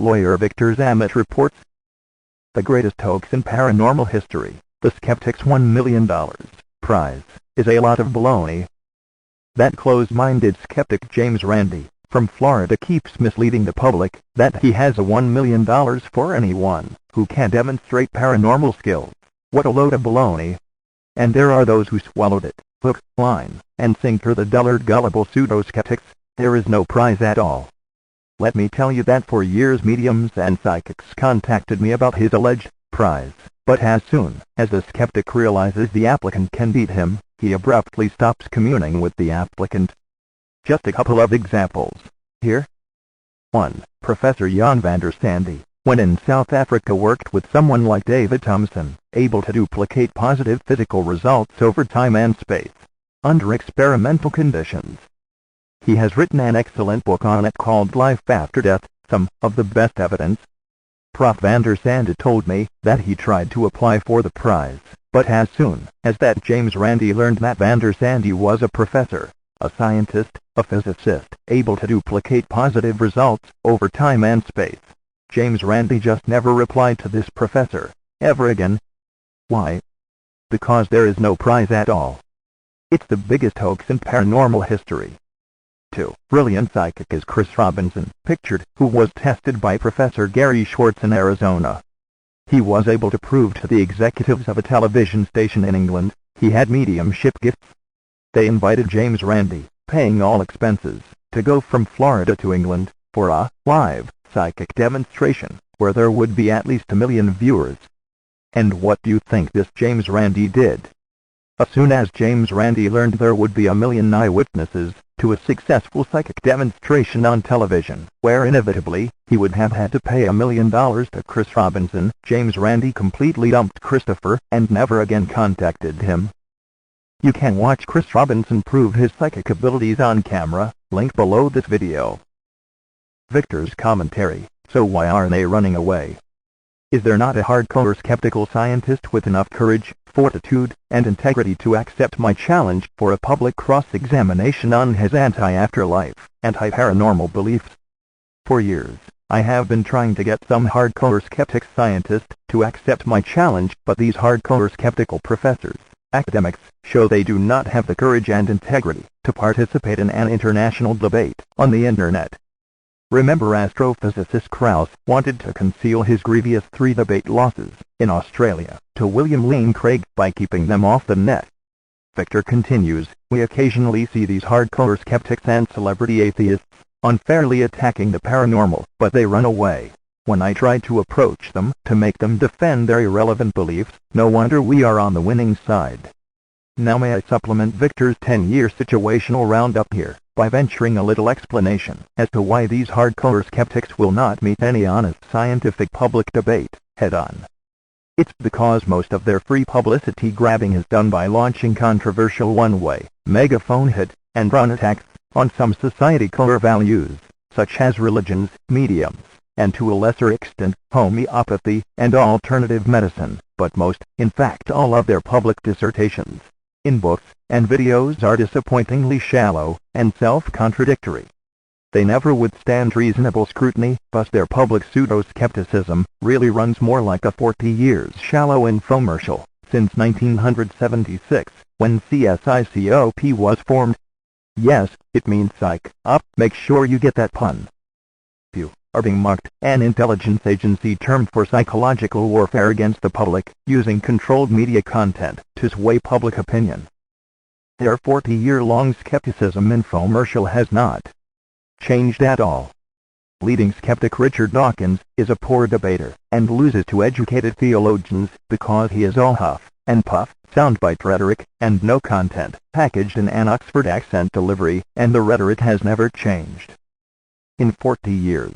lawyer Victor Zammit reports, the greatest hoax in paranormal history, the skeptic's $1 million prize, is a lot of baloney. That closed-minded skeptic James Randi, from Florida, keeps misleading the public that he has a $1 million for anyone who can demonstrate paranormal skills. What a load of baloney. And there are those who swallowed it, hook, line, and sinker. The dullard gullible pseudo-skeptics. There is no prize at all. Let me tell you that for years mediums and psychics contacted me about his alleged prize, but as soon as the skeptic realizes the applicant can beat him, he abruptly stops communing with the applicant. Just a couple of examples here. 1. Professor Jan van der Sande, when in South Africa, worked with someone like David Thompson, able to duplicate positive physical results over time and space, under experimental conditions. He has written an excellent book on it called Life After Death, some of the best evidence. Prof. van der Sande told me that he tried to apply for the prize, but as soon as that James Randi learned that van der Sande was a professor, a scientist, a physicist, able to duplicate positive results over time and space, James Randi just never replied to this professor, ever again. Why? Because there is no prize at all. It's the biggest hoax in paranormal history. 2. Brilliant psychic is Chris Robinson, pictured, who was tested by Professor Gary Schwartz in Arizona. He was able to prove to the executives of a television station in England he had mediumship gifts. They invited James Randi, paying all expenses, to go from Florida to England for a live psychic demonstration where there would be at least 1 million viewers. And what do you think this James Randi did? As soon as James Randi learned there would be 1 million eyewitnesses to a successful psychic demonstration on television, where inevitably he would have had to pay $1 million to Chris Robinson, James Randi completely dumped Christopher and never again contacted him. You can watch Chris Robinson prove his psychic abilities on camera, link below this video. Victor's commentary, so why are they running away? Is there not a hardcore skeptical scientist with enough courage, fortitude, and integrity to accept my challenge for a public cross-examination on his anti-afterlife, anti-paranormal beliefs? For years, I have been trying to get some hardcore skeptic scientist to accept my challenge, but these hardcore skeptical professors, academics, show they do not have the courage and integrity to participate in an international debate on the internet. Remember, astrophysicist Krauss wanted to conceal his grievous 3 debate losses in Australia to William Lane Craig by keeping them off the net. Victor continues, we occasionally see these hardcore skeptics and celebrity atheists unfairly attacking the paranormal, but they run away. When I try to approach them to make them defend their irrelevant beliefs, no wonder we are on the winning side. Now may I supplement Victor's 10-year situational roundup here by venturing a little explanation as to why these hardcore skeptics will not meet any honest scientific public debate head-on. It's because most of their free publicity grabbing is done by launching controversial one-way, megaphone hit, and run attacks on some society core values, such as religions, mediums, and to a lesser extent, homeopathy and alternative medicine, but most, in fact all of their public dissertations, in books and videos are disappointingly shallow and self-contradictory. They never withstand reasonable scrutiny, thus their public pseudo-skepticism really runs more like a 40 years shallow infomercial, since 1976, when CSICOP was formed. Yes, it means psych op, make sure you get that pun. You are being mocked, an intelligence agency term for psychological warfare against the public, using controlled media content to sway public opinion. Their 40-year-long skepticism infomercial has not changed at all. Leading skeptic Richard Dawkins is a poor debater, and loses to educated theologians because he is all huff and puff, soundbite rhetoric, and no content, packaged in an Oxford accent delivery, and the rhetoric has never changed in 40 years.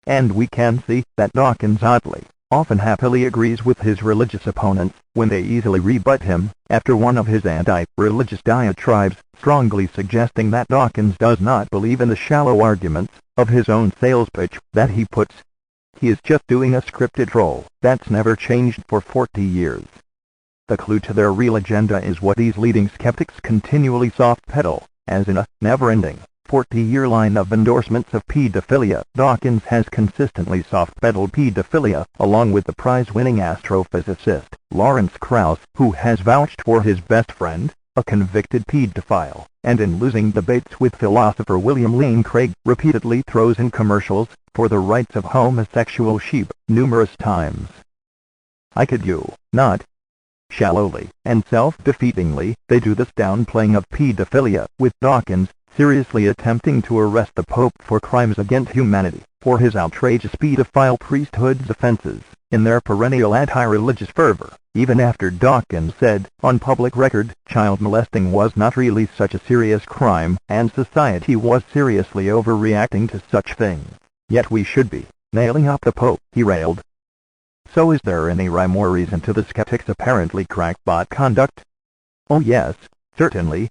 And we can see that Dawkins oddly, often happily agrees with his religious opponents when they easily rebut him, after one of his anti-religious diatribes, strongly suggesting that Dawkins does not believe in the shallow arguments of his own sales pitch that he puts. He is just doing a scripted role that's never changed for 40 years. The clue to their real agenda is what these leading skeptics continually soft pedal, as in a never-ending 40-year line of endorsements of pedophilia. Watkins has consistently soft-pedaled pedophilia, along with the prize-winning astrophysicist Lawrence Krauss, who has vouched for his best friend, a convicted pedophile, and in losing debates with philosopher William Lane Craig, repeatedly throws in commercials for the rights of homosexual sheep numerous times. I kid you not. Shallowly and self-defeatingly, they do this downplaying of pedophilia, with Watkins seriously attempting to arrest the Pope for crimes against humanity, for his outrageous pedophile priesthood's offenses, in their perennial anti-religious fervor, even after Watkins said, on public record, child molesting was not really such a serious crime, and society was seriously overreacting to such things. Yet we should be nailing up the Pope, he railed. So is there any rhyme or reason to the skeptics' apparently crackpot conduct? Oh yes, certainly.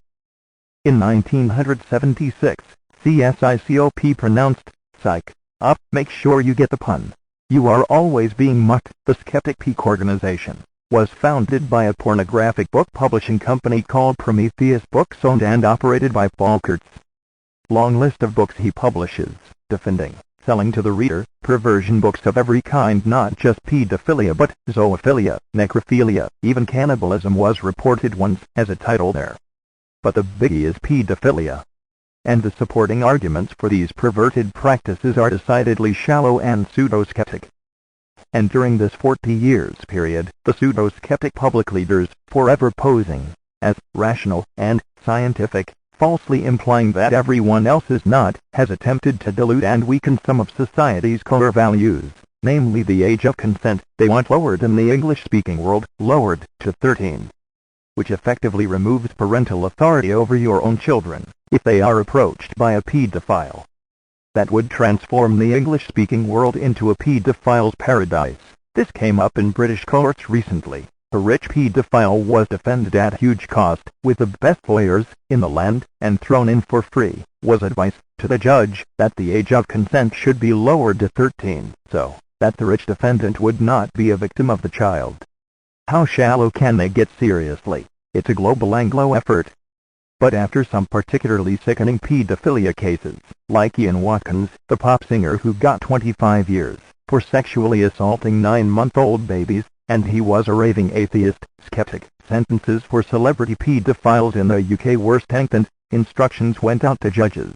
In 1976, CSICOP pronounced, "Psych up, make sure you get the pun. You are always being mucked." The Skeptic Peak organization was founded by a pornographic book publishing company called Prometheus Books, owned and operated by Paul Kurtz. Long list of books he publishes, defending, selling to the reader, perversion books of every kind, not just pedophilia but zoophilia, necrophilia, even cannibalism was reported once as a title there. But the biggie is pedophilia. And the supporting arguments for these perverted practices are decidedly shallow and pseudo-skeptic. And during this 40 years period, the pseudo-skeptic public leaders, forever posing as rational and scientific, falsely implying that everyone else is not, has attempted to dilute and weaken some of society's core values, namely the age of consent. They want lowered in the English-speaking world, lowered to 13. Which effectively removes parental authority over your own children, if they are approached by a pedophile. That would transform the English-speaking world into a pedophile's paradise. This came up in British courts recently. A rich pedophile was defended at huge cost, with the best lawyers in the land, and thrown in for free, was advice to the judge that the age of consent should be lowered to 13, so that the rich defendant would not be a victim of the child. How shallow can they get seriously? It's a global Anglo effort. But after some particularly sickening pedophilia cases, like Ian Watkins, the pop singer who got 25 years for sexually assaulting 9-month-old babies, and he was a raving atheist, skeptic, sentences for celebrity pedophiles in the UK were strengthened, instructions went out to judges.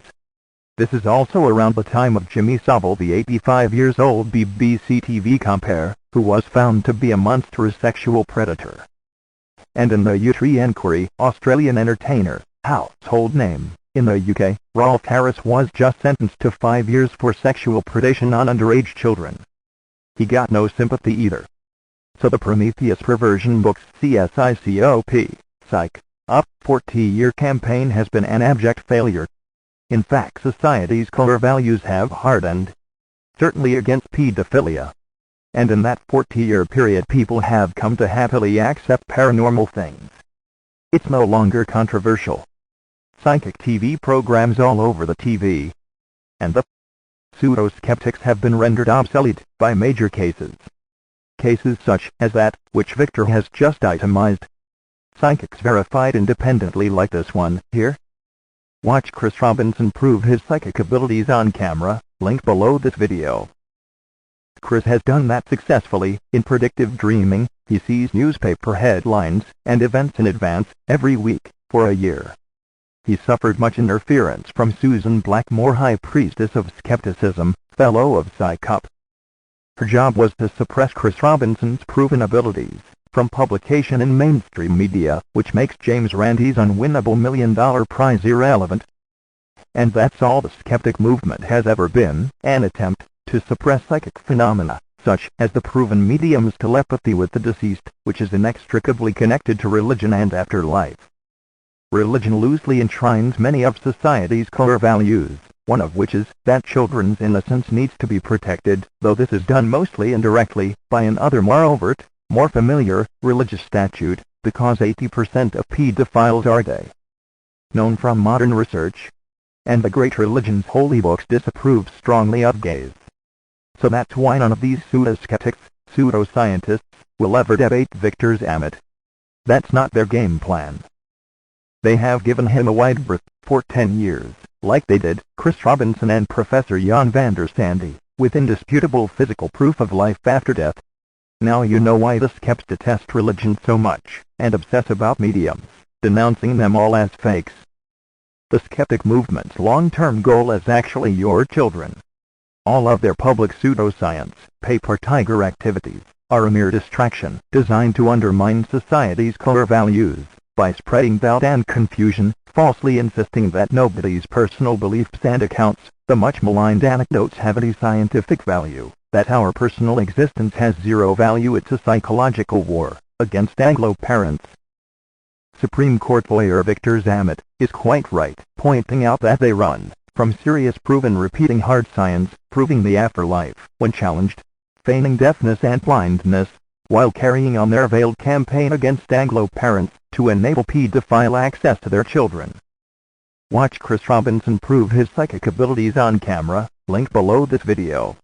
This is also around the time of Jimmy Savile, the 85-years-old BBC TV compere, who was found to be a monstrous sexual predator. And in the U3 Enquiry, Australian entertainer, household name, in the UK, Rolf Harris was just sentenced to 5 years for sexual predation on underage children. He got no sympathy either. So the Prometheus Perversion Books CSICOP, Psych Up, 40-year campaign has been an abject failure. In fact, society's core values have hardened, certainly against pedophilia. And in that 40-year period people have come to happily accept paranormal things. It's no longer controversial. Psychic TV programs all over the TV. And the pseudo-skeptics have been rendered obsolete by major cases. Cases such as that, which Victor has just itemized. Psychics verified independently like this one here. Watch Chris Robinson prove his psychic abilities on camera, link below this video. Chris has done that successfully. In predictive dreaming, he sees newspaper headlines and events in advance, every week, for a year. He suffered much interference from Susan Blackmore, High Priestess of Skepticism, Fellow of Psychop. Her job was to suppress Chris Robinson's proven abilities from publication in mainstream media, which makes James Randi's unwinnable $1 million prize irrelevant. And that's all the skeptic movement has ever been, an attempt to suppress psychic phenomena, such as the proven medium's telepathy with the deceased, which is inextricably connected to religion and afterlife. Religion loosely enshrines many of society's core values, one of which is that children's innocence needs to be protected, though this is done mostly indirectly, by another more overt, more familiar, religious statute, because 80% of pedophiles are gay. Known from modern research. And the great religion's holy books disapprove strongly of gays. So that's why none of these pseudo-skeptics, pseudo-scientists, will ever debate Victor Zammit. That's not their game plan. They have given him a wide berth for 10 years, like they did Chris Robinson and Professor Jan van der Sande, with indisputable physical proof of life after death. Now you know why the skeptics detest religion so much, and obsess about mediums, denouncing them all as fakes. The skeptic movement's long-term goal is actually your children. All of their public pseudoscience, paper tiger activities, are a mere distraction designed to undermine society's core values, by spreading doubt and confusion, falsely insisting that nobody's personal beliefs and accounts, the much maligned anecdotes, have any scientific value, that our personal existence has zero value. It's a psychological war against Anglo parents. Supreme Court lawyer Victor Zammit is quite right, pointing out that they run from serious proven repeating hard science, proving the afterlife, when challenged, feigning deafness and blindness, while carrying on their veiled campaign against Anglo parents to enable pedophile access to their children. Watch Chris Robinson prove his psychic abilities on camera, link below this video.